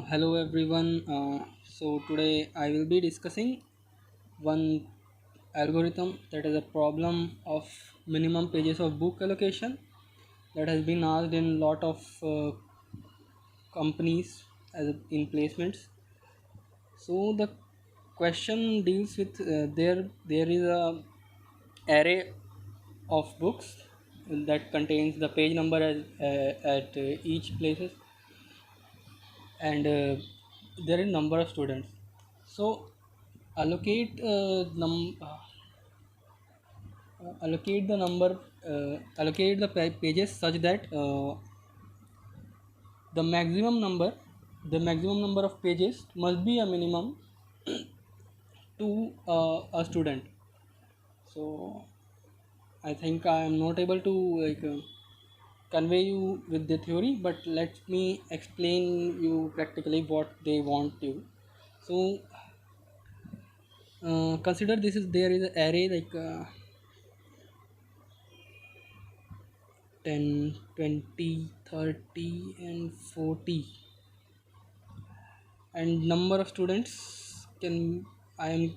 Hello everyone. So today I will be discussing one algorithm that is a problem of minimum pages of book allocation that has been asked in lot of companies as in placements. So the question deals with there is a array of books that contains the page number at each places, and there is number of students. So allocate allocate the number allocate the pages such that the maximum number the maximum number of pages must be a minimum to a student. So I think I am not able to convey you with the theory, but let me explain you practically what they want you. So consider this is there is an array 10, 20, 30, and 40, and number of students can I am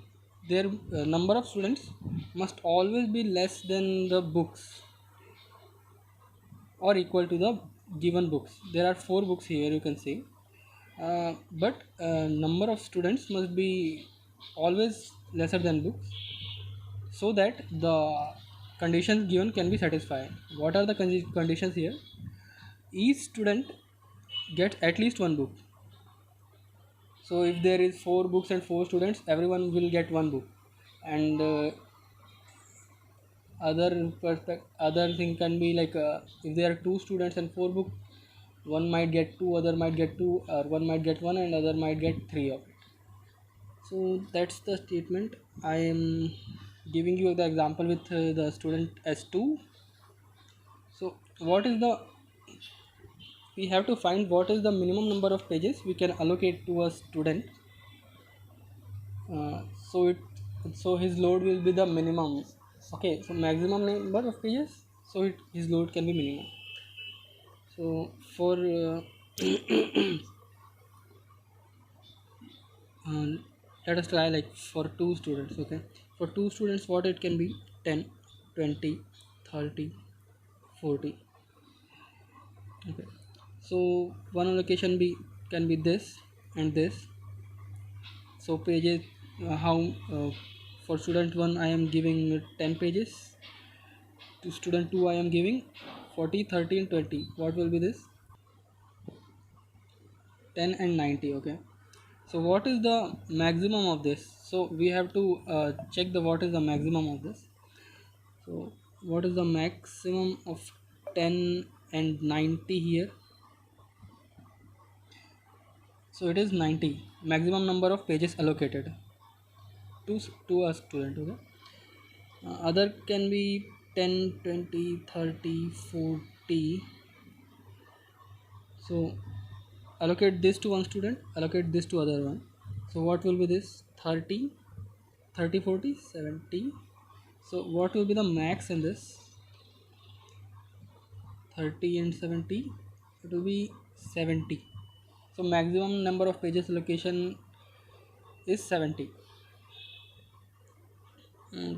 their number of students must always be less than the books or equal to the given books. There are 4 books here, you can see, but number of students must be always lesser than books so that the conditions given can be satisfied. What are the conditions here? Each student gets at least one book. So if there is 4 books and 4 students, everyone will get one book. And other thing can be if there are 2 students and 4 books, one might get two, other might get two, or one might get one and other might get three of it. So that's the statement. I am giving you the example with the student s2. So what is the we have to find what is the minimum number of pages we can allocate to a student. uh, so it so his load will be the minimum. Okay, so maximum number of pages, so his load can be minimum. So for uh, let us try like for 2 students. Okay, for 2 students what it can be: 10, 20, 30, 40. Okay, so one allocation be can be this and this. So pages, how for student 1 I am giving 10 pages, to student 2 I am giving 40, 30, and 20. What will be this? 10 and 90. Okay, so what is the maximum of this? So we have to check the what is the maximum of this. So what is the maximum of 10 and 90 here? So it is 90, maximum number of pages allocated to a student. Okay, other can be 10, 20, 30, 40. So allocate this to one student, allocate this to other one. So what will be this? 30, 30, 40, 70. So what will be the max in this? 30 and 70, it will be 70. So maximum number of pages allocation is 70.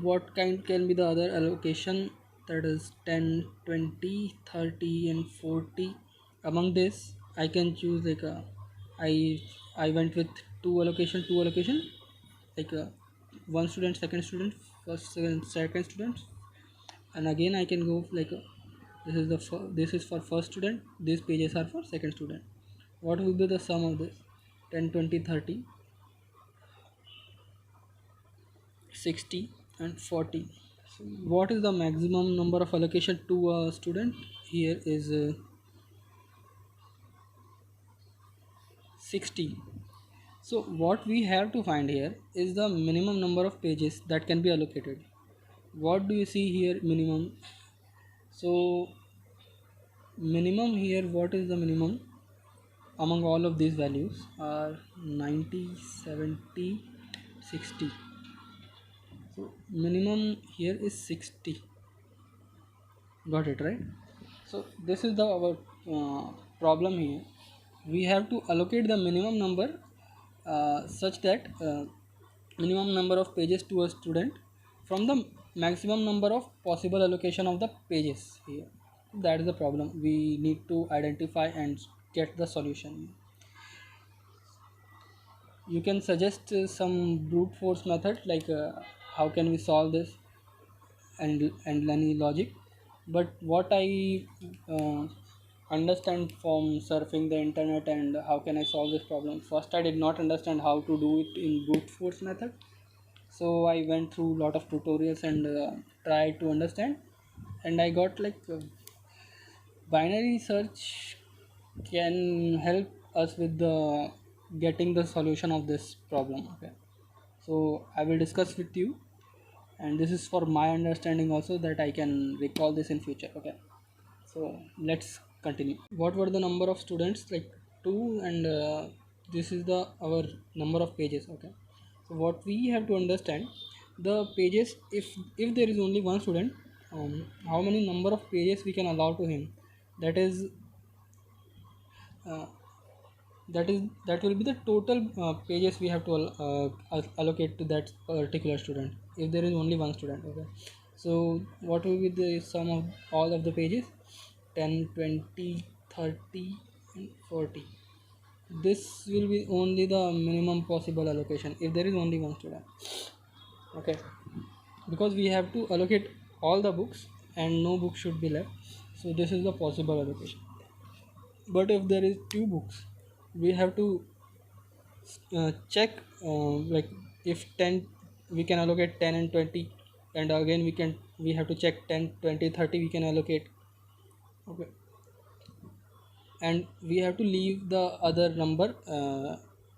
What kind can be the other allocation? That is 10, 20, 30, and 40. Among this I can choose I went with two allocation, like one student, second student, first second student. And again I can go this is for first student, these pages are for second student. What will be the sum of this? 10, 20, 30, 60, and 40. So what is the maximum number of allocation to a student? Here is 60. So what we have to find here is the minimum number of pages that can be allocated. What do you see here? Minimum. So minimum here, what is the minimum among all of these values are 90, 70, 60. So minimum here is 60. Got it, right? So this is the our problem here. we have to allocate the minimum number such that minimum number of pages to a student from the maximum number of possible allocation of the pages here. That is the problem we need to identify and get the solution. You can suggest some brute force method like how can we solve this and any logic. But what I uh, understand from surfing the internet and how can I solve this problem, first I did not understand how to do it in brute force method, so I went through lot of tutorials and tried to understand, and I got like binary search can help us with the getting the solution of this problem. Okay, so I will discuss with you, and this is for my understanding also that I can recall this in future. Okay, so let's continue. What were the number of students? Like two, and this is the our number of pages. Okay, so what we have to understand, the pages, if there is only one student, how many number of pages we can allow to him, that is uh, that will be the total pages we have to allocate to that particular student if there is only one student. Okay, so what will be the sum of all of the pages? 10, 20, 30 and 40. This will be only the minimum possible allocation if there is only one student. Okay, because we have to allocate all the books and no book should be left, so this is the possible allocation. But if there is two books, we have to check like if 10 we can allocate 10 and 20, and again we have to check 10, 20, 30 we can allocate. Okay, and we have to leave the other number,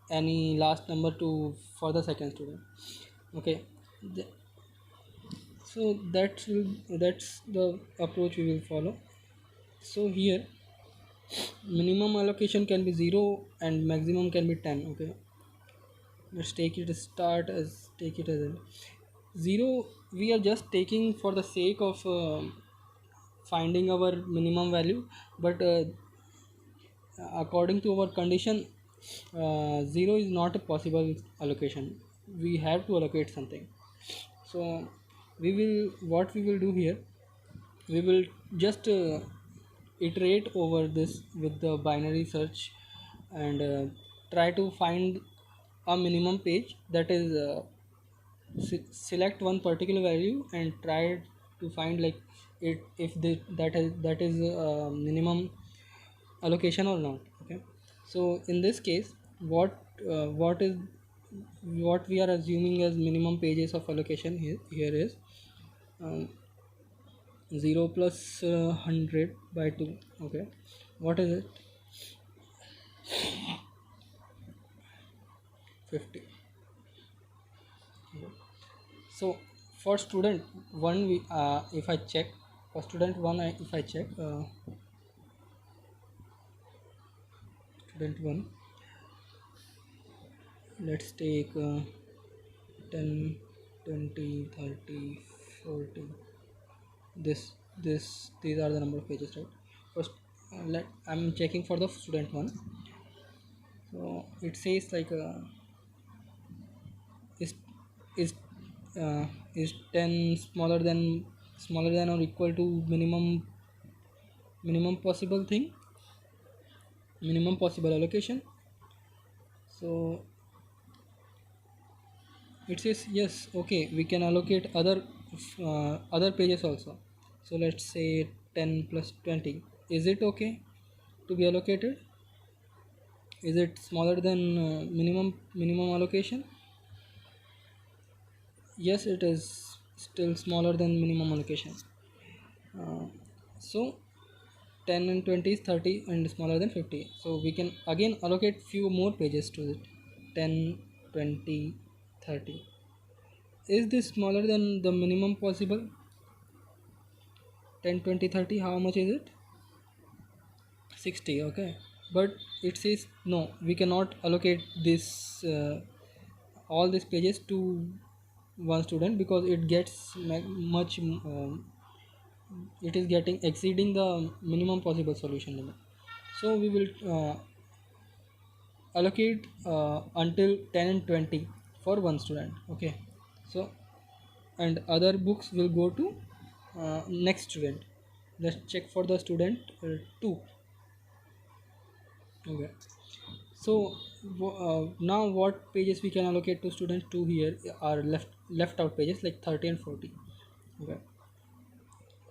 any last number to for the second student. Okay, Th- so that's the approach we will follow. So here minimum allocation can be 0 and maximum can be 10. Okay, let's take it as a 0. We are just taking for the sake of finding our minimum value, but according to our condition, 0 is not a possible allocation. We have to allocate something. So we will what we will do here, we will just iterate over this with the binary search and try to find a minimum page, that is select one particular value and try to find like it if that is minimum allocation or not. Okay, so in this case, what is what we are assuming as minimum pages of allocation here is um, 0 plus 100 by 2. Okay, what is it? 50. Okay. So for student 1 we if I check for student 1 if I check student 1, let's take 10, 20, 30, 40. These are the number of pages, right? First I'm checking for the student 1. So it says like is is is 10 smaller than or equal to minimum possible thing, minimum possible allocation. So it says yes, okay, we can allocate other pages also. So let's say 10 plus 20, is it okay to be allocated? Is it smaller than minimum allocation? Yes, it is still smaller than minimum allocation. uh, so 10 and 20 is 30 and smaller than 50, so we can again allocate few more pages to it. 10, 20, 30. Is this smaller than the minimum possible? 10, 20, 30, how much is it? 60. Okay, but it says no, we cannot allocate this all these pages to one student because it gets much it is getting exceeding the minimum possible solution limit. So we will allocate until 10 and 20 for one student. Okay, so and other books will go to next student. Let's check for the student 2. Okay, so now what pages we can allocate to student 2 here are left out pages like 30 and 40. Okay,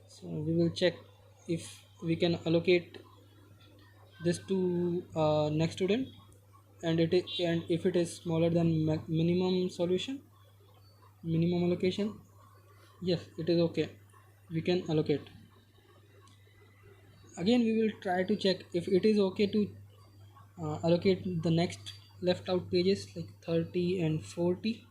so we will check if we can allocate this to next student, and if it is smaller than minimum solution, minimum allocation, yes, it is okay, we can allocate. Again we will try to check if it is okay to allocate the next left out pages like 30 and 40.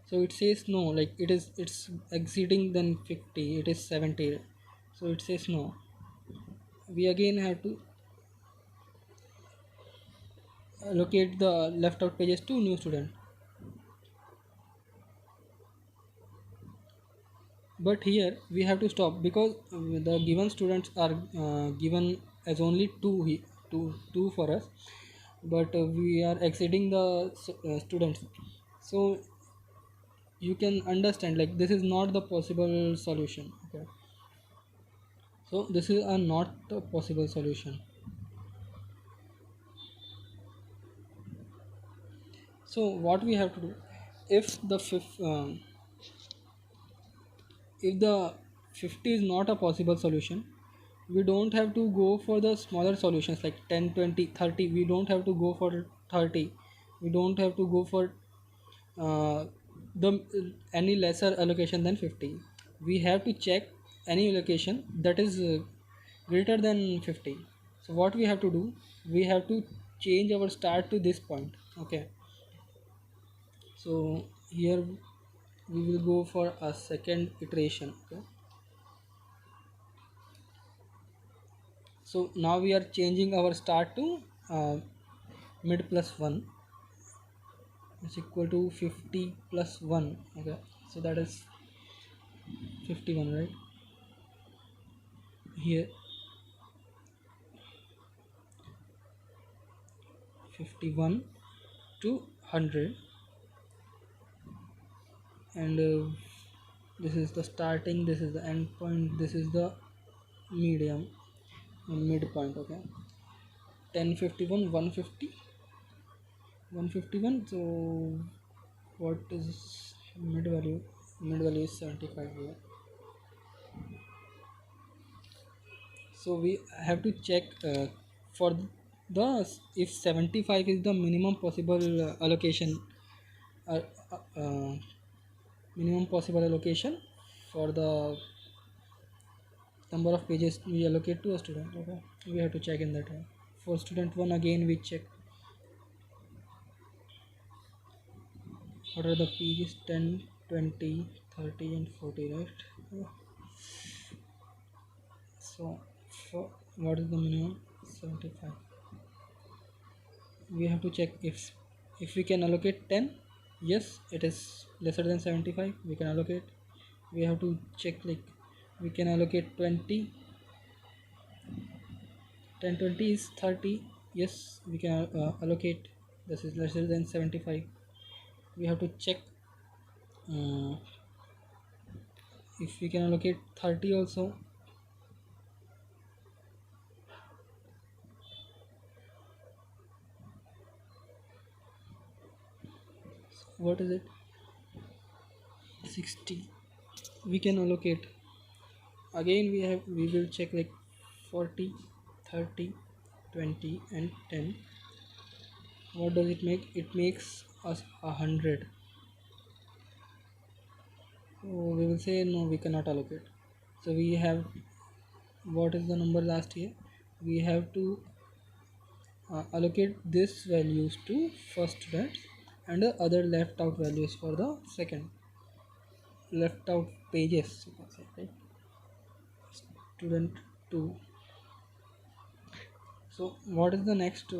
So it says no, like it's exceeding than 50, it is 70, so it says no. We again have to allocate the left out pages to new student. But here we have to stop because the given students are given as only two for us, but we are exceeding the students. So you can understand like this is not the possible solution. Okay, so this is a not a possible solution. So what we have to do, if the if the 50 is not a possible solution, we don't have to go for the smaller solutions like 10, 20, 30. We don't have to go for 30, we don't have to go for uh, the any lesser allocation than 50. We have to check any allocation that is greater than 50. So what we have to do, we have to change our start to this point. Okay, so here we will go for a second iteration. Okay, so now we are changing our start to mid plus 1 is equal to 50 plus 1. Okay, so that is 51, right? Here 51 to 100, and this is the starting, this is the end point, this is the medium midpoint. Okay, 1051 150 151. So what is mid value? Mid value is 75 here. So we have to check for the if 75 is the minimum possible allocation, uh, uh, uh, minimum possible allocation for the number of pages we allocate to a student. Okay, we have to check in that way. For student 1 again we check what are the pages, 10, 20, 30 and 40, right? So for what is the minimum? 75. We have to check if we can allocate 10. Yes, it is lesser than 75, we can allocate. We have to check like we can allocate 20. 10 20 is 30. Yes, we can allocate. This is lesser than 75. We have to check uh, if we can allocate 30 also. What is it? 60 we can allocate. Again we will check like 40, 30, 20 and 10. What does it make? It makes us 100. So we will say no, we cannot allocate. So we have, what is the number last year? We have to allocate this values to first student and the other left out values for the second left out pages, you can say, right? Student 2. So what is the next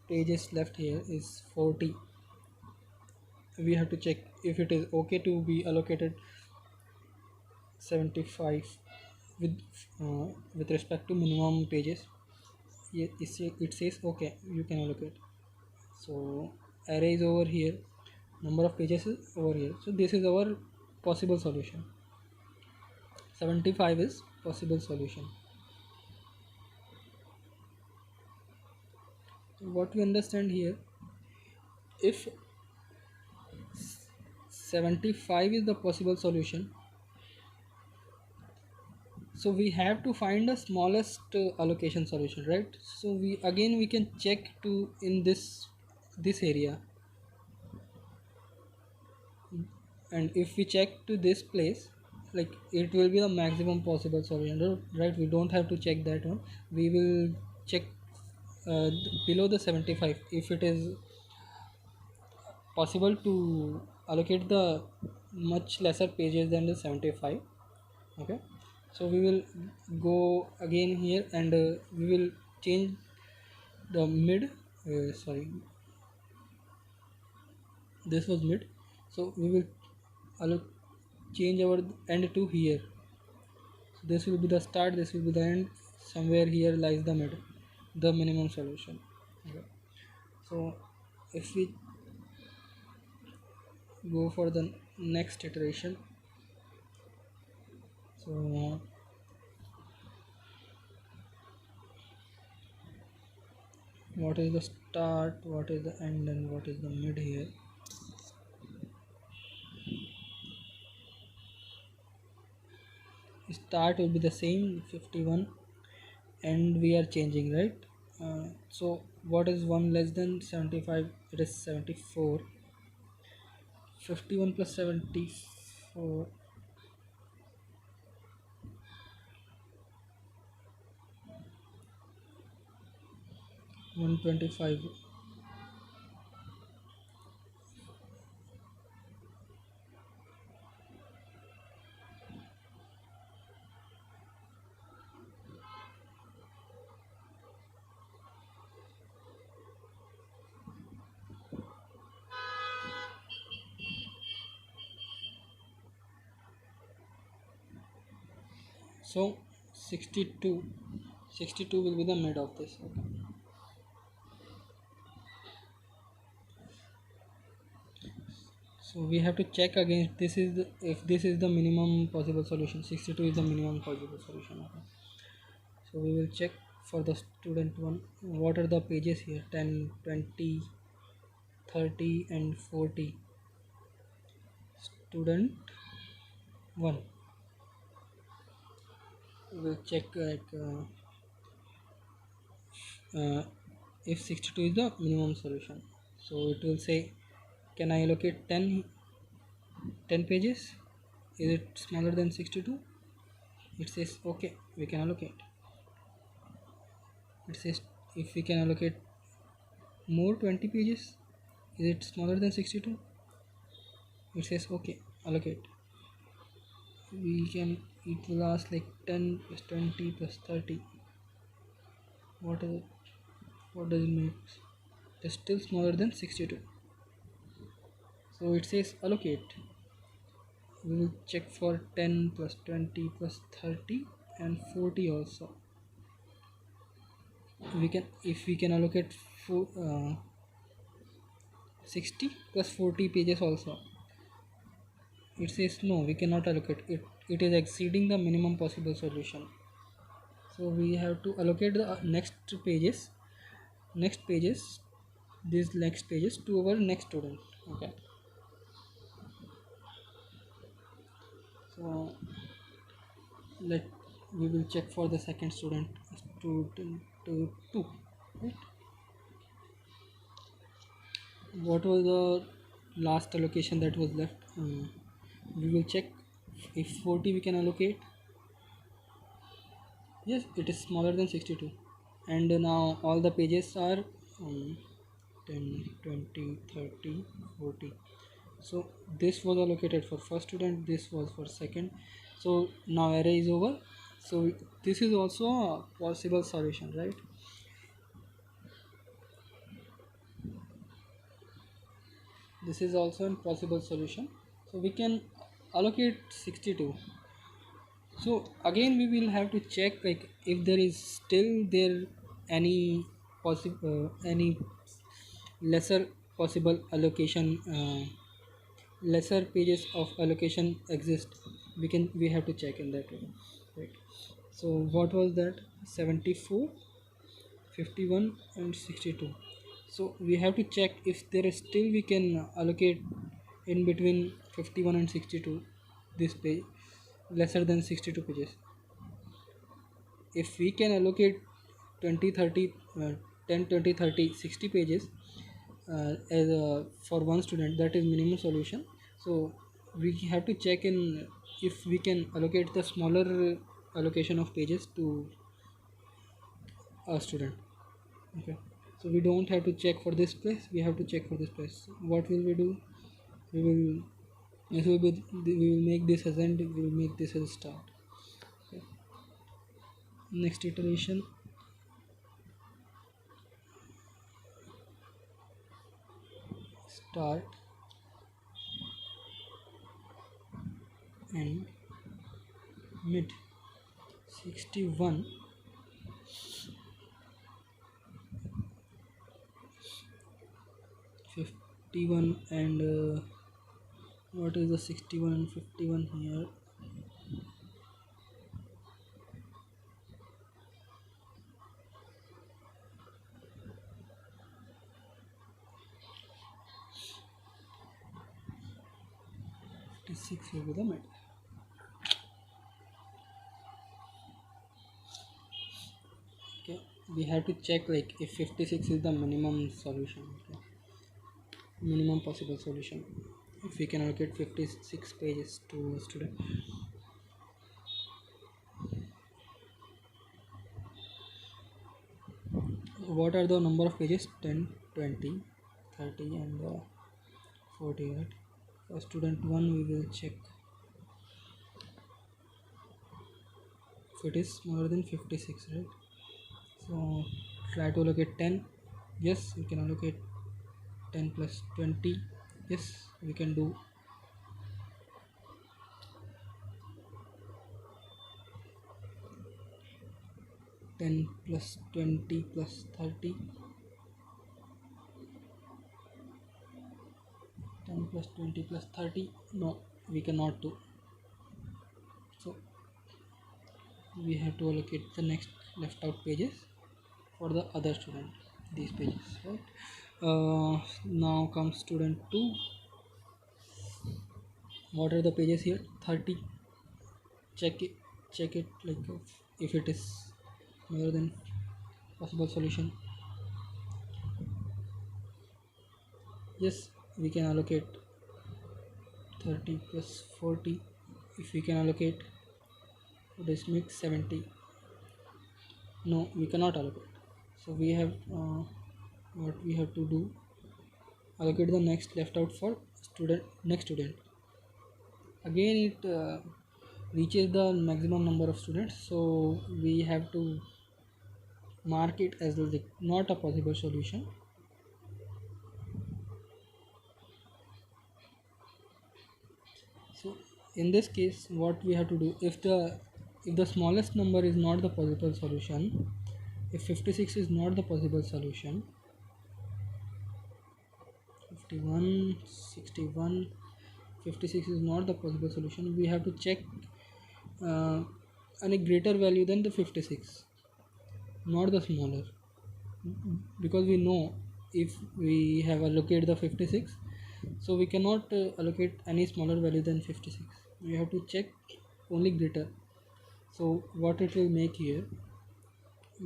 pages left here is 40. We have to check if it is okay to be allocated 75. with with respect to minimum pages. It says okay, you can allocate. So array is over here, number of pages is over here. So this is our possible solution. 75 is possible solution. What we understand here, if 75 is the possible solution, so we have to find the smallest allocation solution, right? So we can check to in this area, and if we check to this place, like it will be the maximum possible solution, right? We don't have to check that one. We will check below the 75 if it is possible to allocate the much lesser pages than the 75. Okay, so we will go again here, and we will change the mid, sorry, this was mid, so we will change our end to here. So this will be the start, this will be the end. Somewhere here lies the mid, the minimum solution. Okay. So if we go for the next iteration, so what is the start, what is the end, and what is the mid here? Start will be the same 51, and we are changing, right? So what is 1 less than 75? It is 74. 51 plus 74, 125. So 62, 62 will be the mid of this. Okay. So we have to check again, this is if this is the minimum possible solution. 62 is the minimum possible solution. Okay. So we will check for the student one. What are the pages here? 10, 20, 30 and 40. Student 1. We will check like if 62 is the minimum solution. So it will say, can I allocate 10 pages? Is it smaller than 62? It says okay, we can allocate. It says if we can allocate more 20 pages, is it smaller than 62? It says okay, allocate. We can, it will ask like 10 plus 20 plus 30. What is it? What does it make? It's still smaller than 62. So it says allocate. We will check for 10 plus 20 plus 30 and 40 also. We can, if we can allocate 60 plus 40 pages also. It says no, we cannot allocate it. It is exceeding the minimum possible solution. So we have to allocate the next pages, these next pages to our next student. Okay. So we will check for the second student, student 2, right? What was the last allocation that was left? We will check if 40 we can allocate. Yes, it is smaller than 62, and now all the pages are 10, 20, 30, 40. So this was allocated for first student, this was for second. So now array is over. So this is also a possible solution, right? This is also a possible solution. So we can allocate 62. So again we will have to check like if there is still there any possible any lesser possible allocation, lesser pages of allocation exist. We have to check in that way, right? So what was that? 74, 51 and 62. So we have to check if there is still we can allocate in between 51 and 62 this page lesser than 62 pages. If we can allocate 20 30 10 20 30 60 pages as for one student, that is minimum solution. So we have to check in if we can allocate the smaller allocation of pages to a student. Okay, so we don't have to check for this place, we have to check for this place. What will we do? We will, this will be, we will make this as end, we will make this as start. Okay. Next iteration, start and mid. 61, 51 and what is the 61 and 51 here? Six will be the mid. Okay, we have to check like if 56 is the minimum solution. Okay. Minimum possible solution. If we can allocate 56 pages to a student. What are the number of pages? 10, 20, 30 and 40, right? For student 1 we will check if it is more than 56, right? So try to allocate 10. Yes, we can allocate 10 plus 20. Yes, we can do. Ten plus 20 plus 30. 10 plus 20 plus 30. No, we cannot do. So we have to allocate the next left out pages for the other student, these pages, right? Now comes student 2. What are the pages here? 30. Check it like if it is more than possible solution. Yes, we can allocate 30 plus 40. If we can allocate this makes 70. No, we cannot allocate. So we have what we have to do, allocate the next left out for student, next student. Again it reaches the maximum number of students, so we have to mark it as not a possible solution. So in this case what we have to do, if the smallest number is not the possible solution, if 56 is not the possible solution, 51, 61, 56 is not the possible solution, we have to check any greater value than the 56, not the smaller, because we know if we have allocated the 56, so we cannot allocate any smaller value than 56. We have to check only greater. So what it will make here,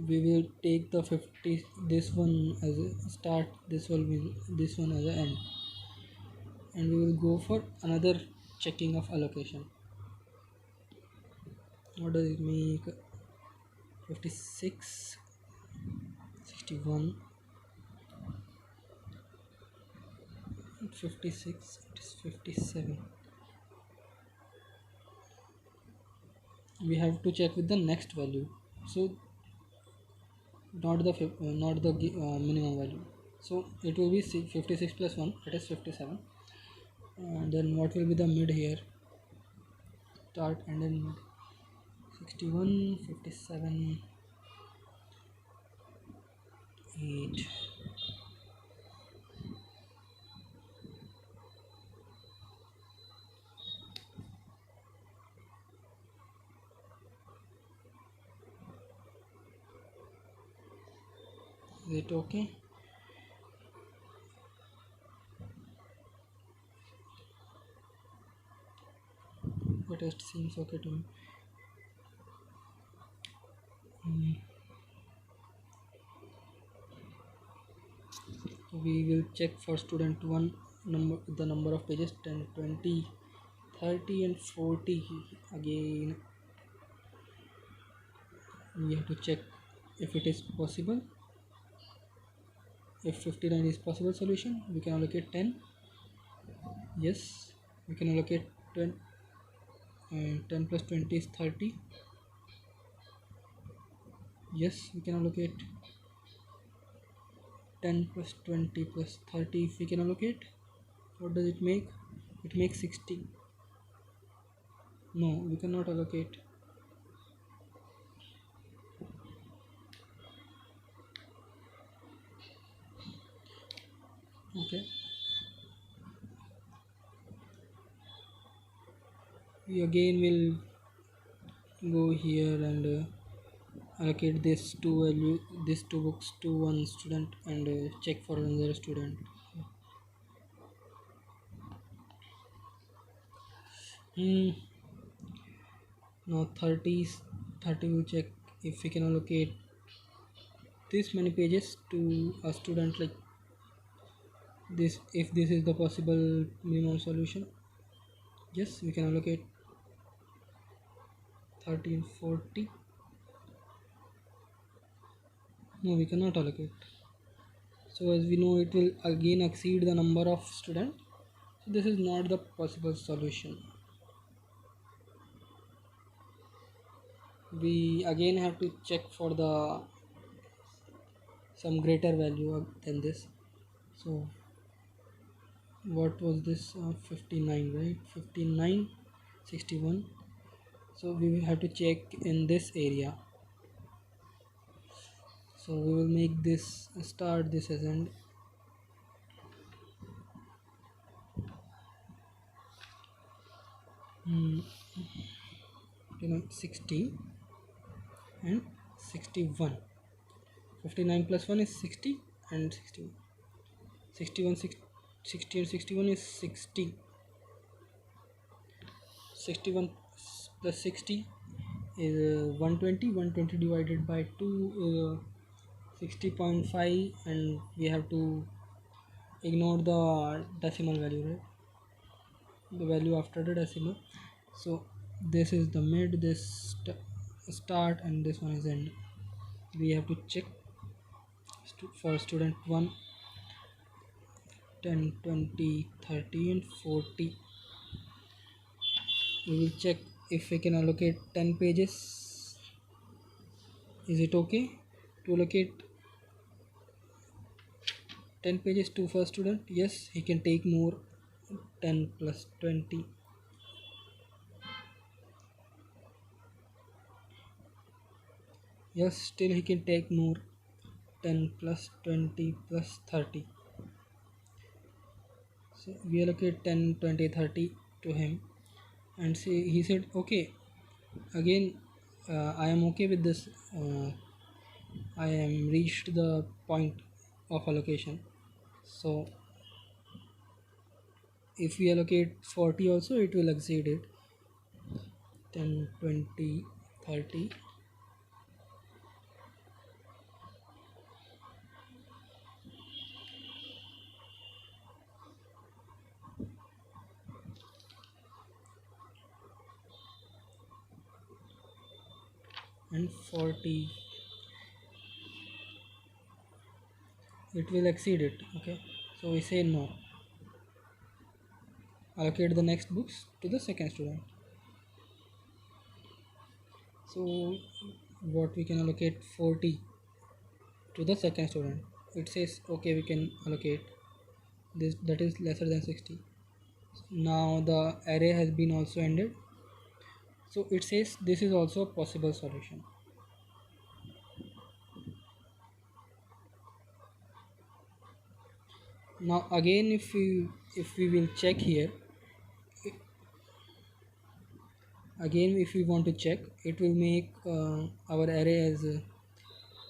we will take the 50, this one as a start, this one as an end, and we will go for another checking of allocation. What does it make? 56, 61, 56, it is 57. We have to check with the next value, so not the minimum value. So it will be 56 plus 1, that is 57. And then what will be the mid here? Start and then mid. 61, 57, 8. Is it okay? The test seems okay to me. We will check for student 1 number, the number of pages 10, 20, 30 and 40. Again we have to check if it is possible. If 59 is possible solution, we can allocate 10. Yes, we can allocate 10, 10 plus 20 is 30. Yes, we can allocate 10 plus 20 plus 30. If we can allocate, what does it make? It makes 60. No, we cannot allocate. Okay, we again will go here and allocate this two value, these two books to one student and check for another student. Now 30 will check if we can allocate this many pages to a student like this, if this is the possible minimum solution. Yes, we can allocate 30 and 40. No, we cannot allocate. So as we know, it will again exceed the number of students. So this is not the possible solution. We again have to check for the some greater value than this. So what was this? 59, right? 59, 61. So we will have to check in this area. So we will make this start, this as end. 60 and 61. 59 plus 1 is 60 and 61. 61, 60 and 61 is 60. 61 plus 60 is 120. 120 divided by 2 is 60.5, and we have to ignore the decimal value, right? The value after the decimal. So this is the mid, this start, and this one is end. We have to check for student 1 10, 20, 30 and 40. We will check if we can allocate 10 pages. Is it okay to allocate 10 pages to first student? Yes, he can take more. 10 plus 20. Yes, still he can take more. 10 plus 20 plus 30. So we allocate 10, 20, 30 to him, and see, he said okay. Again, I am okay with this. I am reached the point of allocation. So if we allocate 40 also, it will exceed it. 10, 20, 30. And 40, it will exceed it. Okay, so we say no. Allocate the next books to the second student. So what we can allocate 40 to the second student. It says okay, we can allocate this, that is lesser than 60. Now the array has been also ended. So it says this is also a possible solution. Now again, if we will check here, again if we want to check, it will make our array as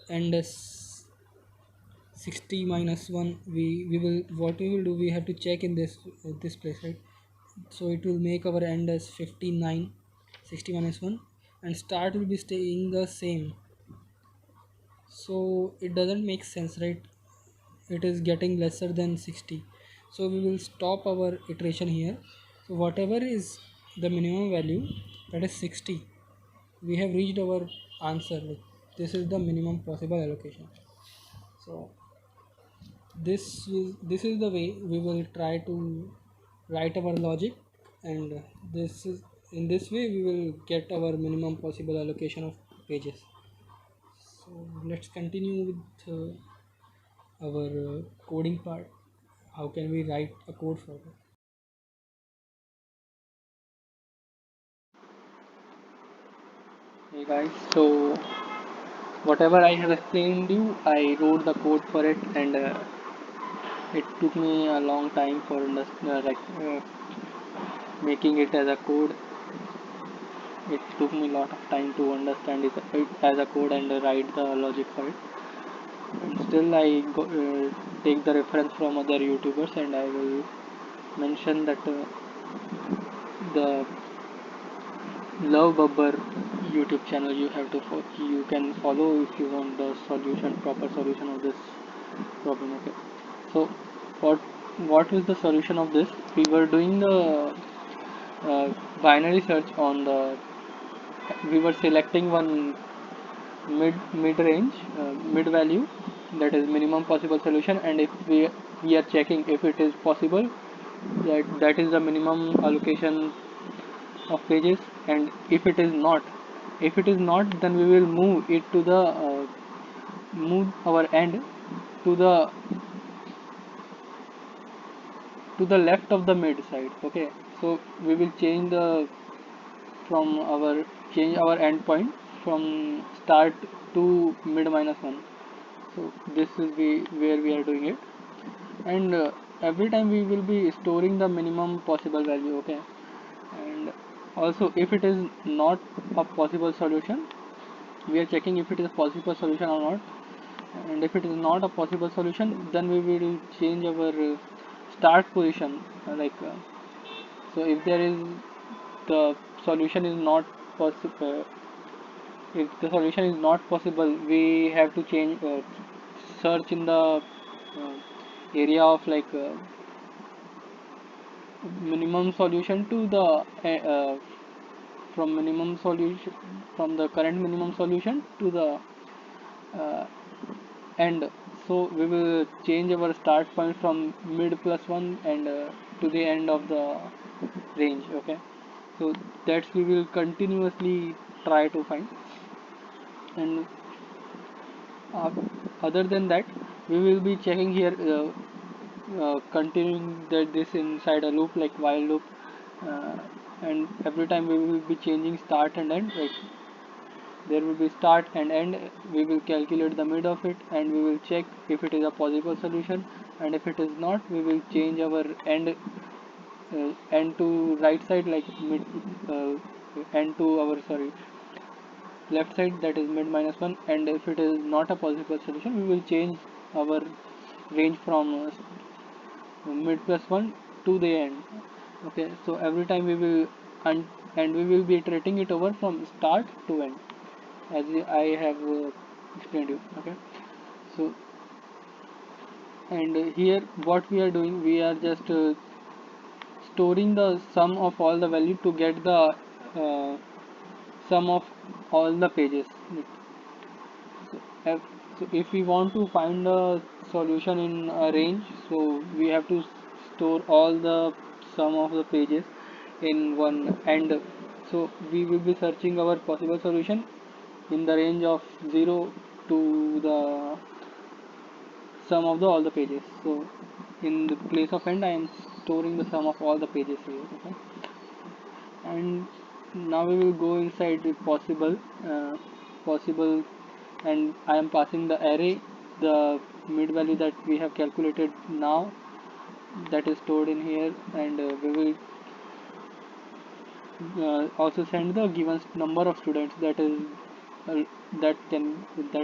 end as 60 minus 1. We will, what we will do, we have to check in this place, right? So it will make our end as 59, 60 minus 1, and start will be staying the same. So it doesn't make sense, right? It is getting lesser than 60. So we will stop our iteration here. So whatever is the minimum value, that is 60, we have reached our answer. Like, this is the minimum possible allocation. So this is the way we will try to write our logic, and this is, in this way we will get our minimum possible allocation of pages. So let's continue with our coding part. How can we write a code for it? Hey guys, so whatever I have explained you, I wrote the code for it, and it took me a long time for making it as a code. It took me a lot of time to understand it as a code and write the logic for it. And still, take the reference from other YouTubers, and I will mention that the Love Bubber YouTube channel you can follow if you want the proper solution of this problem. Okay, so what what is the solution of this? We were doing the uh, binary search on the. We were selecting one mid range mid value, that is minimum possible solution, and if we are checking if it is possible, that is the minimum allocation of pages. And if it is not, then we will move our end to the left of the mid side. Okay, so we will from our change our endpoint from start to mid minus 1. So this is where we are doing it, and every time we will be storing the minimum possible value. Okay, and also if it is not a possible solution, we are checking if it is a possible solution or not. And if it is not a possible solution, then we will change our start position. So if there is the solution is not possible, if the solution is not possible, we have to change search in the area of minimum solution to the from minimum solution from the current minimum solution to the uh, end. So we will change our start point from mid plus 1 and to the end of the range. Okay, so that's we will continuously try to find. And uh, other than that, we will be checking here, continuing this inside a loop like while loop, uh, and every time we will be changing start and end. Like there will be start and end, we will calculate the mid of it, and we will check if it is a possible solution. And if it is not, we will change our end to right side, like mid uh, end to our, sorry, left side, that is mid minus 1. And if it is not a possible solution, we will change our range from mid plus 1 to the end. Okay, so every time we will and we will be iterating it over from start to end, as I have explained you. Okay, so and here what we are doing, we are just storing the sum of all the value to get the uh, sum of all the pages. So, so if we want to find a solution in a range, so we have to store all the sum of the pages in one end. So we will be searching our possible solution in the range of 0 to the sum of all the pages. So in the place of end, I am storing the sum of all the pages here. Okay? And now we will go inside the possible, and I am passing the array, the mid value that we have calculated now, that is stored in here, and we will also send the given number of students that is uh, that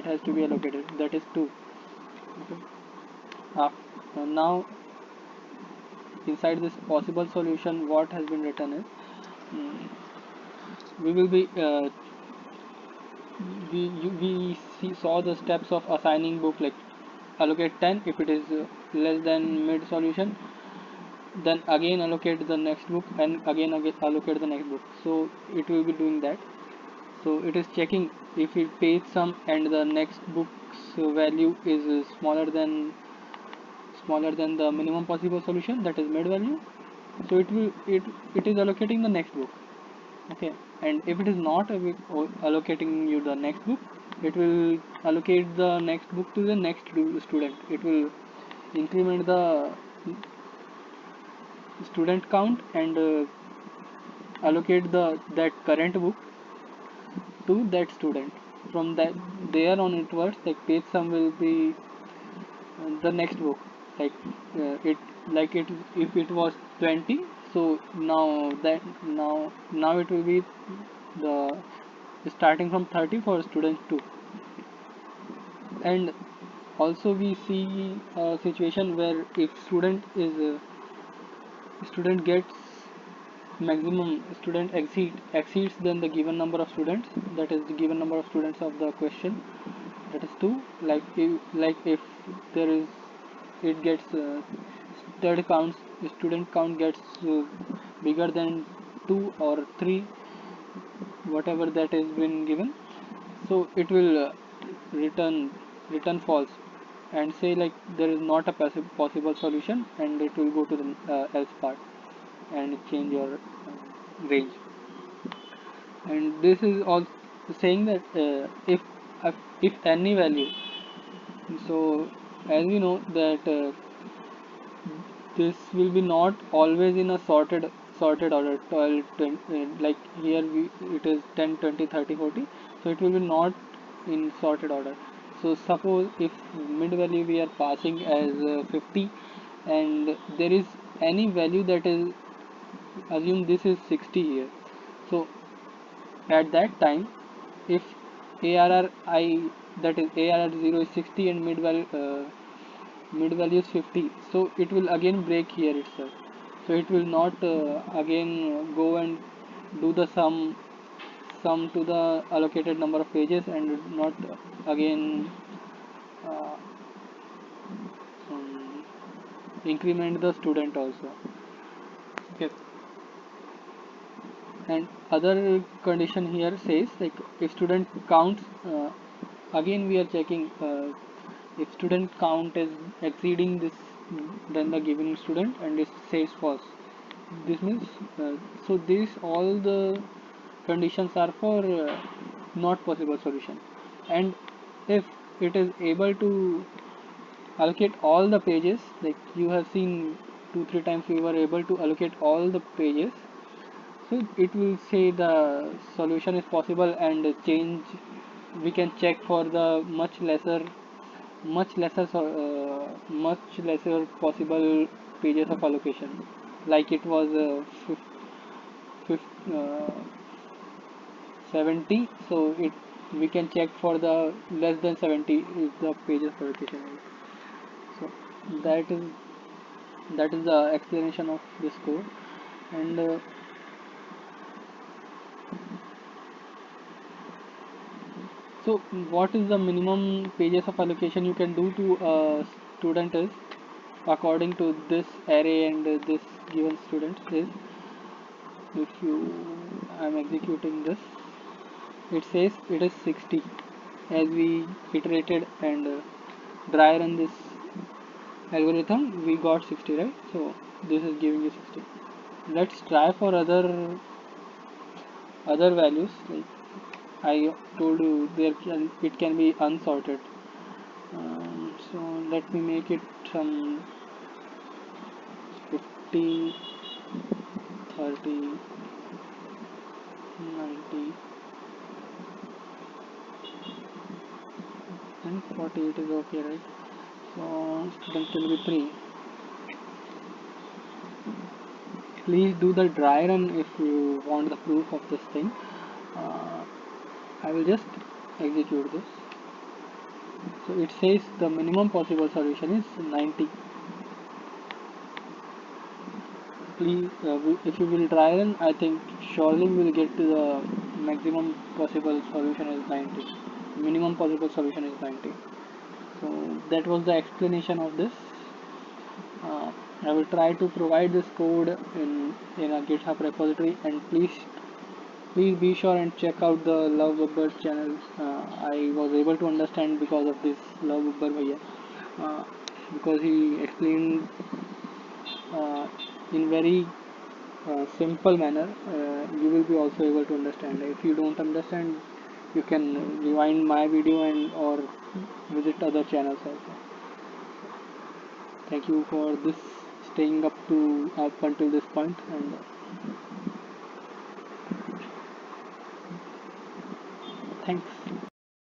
has to be allocated, that is 2. Okay. Now inside this possible solution, what has been written is, mm, we will be saw the steps of assigning book, like allocate 10 if it is less than mid solution, then again allocate the next book, and again allocate the next book. So it will be doing that. So it is checking if it pays sum and the next book's value is smaller than the minimum possible solution, that is mid value. So it is allocating the next book. Okay, and if it is not allocating you the next book, it will allocate the next book to the next student. It will increment the student count and allocate that current book to that student. From that there on itwards, like page sum will be the next book, like it like it if it was 20, so now it will be the starting from 30 for student 2. And also we see a situation where if student gets maximum, student exceeds than the given number of students, that is the given number of students of the question, that is 2. Like if there is, it gets student count gets bigger than 2 or 3, whatever that has been given, so it will return false and say like there is not a possible solution, and it will go to the else part and change your range. And this is also saying that if any value, so as we know that this will be not always in a sorted order, 12 20, like here it is 10 20 30 40, so it will be not in sorted order. So suppose if mid value we are passing as 50, and there is any value that is, assume this is 60 here, so at that time, if ARR I, that is ARR 0 is 60 and mid value is 50, so it will again break here itself. So it will not again go and do the sum to the allocated number of pages, and not again uh, um, increment the student also. Okay. And other condition here says like if student counts, again we are checking if student count is exceeding this, then the given student, and it says false. This means so these all the conditions are for not possible solution. And if it is able to allocate all the pages, like you have seen 2 3 times we were able to allocate all the pages, so it will say the solution is possible, and change we can check for the much lesser possible pages of allocation, like it was 70, so it we can check for the less than 70 is the pages of allocation. So that is the explanation of this code. And so what is the minimum pages of allocation you can do to a student is, according to this array and this given student is, if you I'm executing this, it says it is 60, as we iterated and dry run this algorithm, we got 60, right? So this is giving you 60. Let's try for other values, like I told you it can be unsorted. So let me make it some 50 30 90 and 48 is okay, right? So student will be 3. Please do the dry run if you want the proof of this thing. uh, I will just execute this. So it says the minimum possible solution is 90. Please, if you will try run, I think surely we will get to the maximum possible solution is 90. Minimum possible solution is 90. So that was the explanation of this. I will try to provide this code in a GitHub repository, and please be sure and check out the Love Babbar channel. I was able to understand because of this Love Babbar Bhaiya, because he explained in very simple manner. You will be also able to understand. If you don't understand, you can rewind my video and or visit other channels also. Thank you for this staying up until this point, and thanks.